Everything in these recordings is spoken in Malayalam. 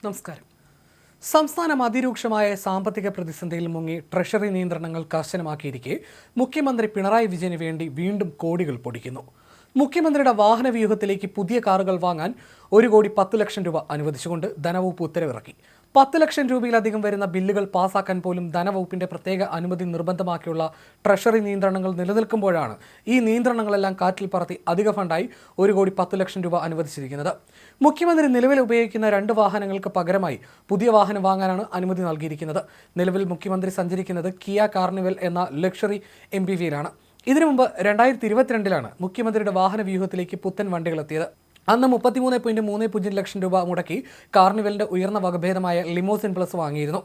നമസ്കാരം. സംസ്ഥാനം അതിരൂക്ഷമായ സാമ്പത്തിക പ്രതിസന്ധിയിൽ മുങ്ങി ട്രഷറി നിയന്ത്രണങ്ങൾ കർശനമാക്കിയിരിക്കെ മുഖ്യമന്ത്രി പിണറായി വിജയന് വേണ്ടി വീണ്ടും കോടികൾ പൊടിക്കുന്നു. മുഖ്യമന്ത്രിയുടെ വാഹന വ്യൂഹത്തിലേക്ക് പുതിയ കാറുകൾ വാങ്ങാൻ 1,10,00,000 രൂപ അനുവദിച്ചുകൊണ്ട് ധനവകുപ്പ് ഉത്തരവിറക്കി. 10 ലക്ഷം രൂപയിലധികം വരുന്ന ബില്ലുകൾ പാസാക്കാൻ പോലും ധനവകുപ്പിന്റെ പ്രത്യേക അനുമതി നിർബന്ധമാക്കിയുള്ള ട്രഷറി നിയന്ത്രണങ്ങൾ നിലനിൽക്കുമ്പോഴാണ് ഈ നിയന്ത്രണങ്ങളെല്ലാം കാറ്റിൽ പറത്തി അധിക ഫണ്ടായി 1,10,00,000 രൂപ അനുവദിച്ചിരിക്കുന്നത്. മുഖ്യമന്ത്രി നിലവിൽ ഉപയോഗിക്കുന്ന 2 വാഹനങ്ങൾക്ക് പകരമായി പുതിയ വാഹനം വാങ്ങാനാണ് അനുമതി നൽകിയിരിക്കുന്നത്. നിലവിൽ മുഖ്യമന്ത്രി സഞ്ചരിക്കുന്നത് കിയ കാർണിവൽ എന്ന ലക്ഷറി MPVയിലാണ്. ഇതിനു മുമ്പ് 2022 മുഖ്യമന്ത്രിയുടെ വാഹന വ്യൂഹത്തിലേക്ക് പുത്തൻ വണ്ടികളെത്തിയത്. അന്ന് 33.30 ലക്ഷം രൂപ മുടക്കി കാർണിവലിന്റെ ഉയർന്ന വകഭേദമായ ലിമോസിൻ പ്ലസ് വാങ്ങിയിരുന്നു.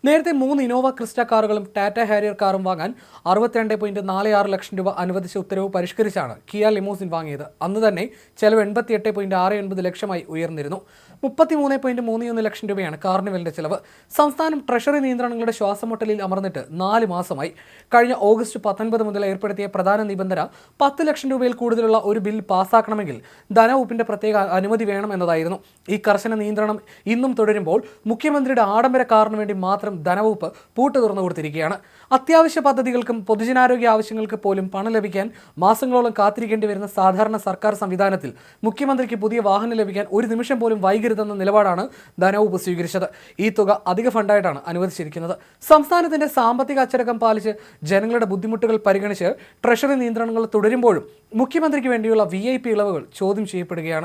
നേരത്തെ 3 ഇനോവ ക്രിസ്റ്റ കാറുകളും ടാറ്റ ഹാരിയർ കാറും വാങ്ങാൻ 62.46 ലക്ഷം രൂപ അനുവദിച്ച ഉത്തരവ് പരിഷ്കരിച്ചാണ് കിയ ലിമോസിൻ വാങ്ങിയത്. അന്ന് തന്നെ ചെലവ് 88.69 ലക്ഷമായി ഉയർന്നിരുന്നു. 33.31 ലക്ഷം രൂപയാണ് കാർണിവലിന്റെ ചെലവ്. സംസ്ഥാനം ട്രഷറി നിയന്ത്രണങ്ങളുടെ ശ്വാസമുട്ടലിൽ അമർന്നിട്ട് 4 മാസമായി. കഴിഞ്ഞ ഓഗസ്റ്റ് 19 മുതൽ ഏർപ്പെടുത്തിയ പ്രധാന നിബന്ധന 10 ലക്ഷം രൂപയിൽ കൂടുതലുള്ള ഒരു ബിൽ പാസ്സാക്കണമെങ്കിൽ ധനവകുപ്പിന്റെ പ്രത്യേക അനുമതി വേണം എന്നതായിരുന്നു. ഈ കർശന നിയന്ത്രണം ഇന്നും തുടരുമ്പോൾ മുഖ്യമന്ത്രിയുടെ ആഡംബര കാറിന് വേണ്ടി മാത്രം ധനവകുപ്പ് പൂട്ട് തുറന്നു കൊടുത്തിരിക്കുകയാണ്. അത്യാവശ്യ പദ്ധതികൾക്കും പൊതുജനാരോഗ്യ ആവശ്യങ്ങൾക്ക് പോലും പണം ലഭിക്കാൻ മാസങ്ങളോളം കാത്തിരിക്കേണ്ടി വരുന്ന സാധാരണ സർക്കാർ സംവിധാനത്തിൽ മുഖ്യമന്ത്രിക്ക് പുതിയ വാഹനം ലഭിക്കാൻ ഒരു നിമിഷം പോലും വൈകരുതെന്ന നിലപാടാണ് ധനവകുപ്പ് സ്വീകരിച്ചത്. ഈ തുക അധിക ഫണ്ടായിട്ടാണ് അനുവദിച്ചിരിക്കുന്നത്. സംസ്ഥാനത്തിന്റെ സാമ്പത്തിക അച്ചടക്കം പാലിച്ച് ജനങ്ങളുടെ ബുദ്ധിമുട്ടുകൾ പരിഗണിച്ച് ട്രഷറി നിയന്ത്രണങ്ങൾ തുടരുമ്പോഴും മുഖ്യമന്ത്രിക്ക് വേണ്ടിയുള്ള VIP ഇളവുകൾ ചോദ്യം ചെയ്യപ്പെടുകയാണ്.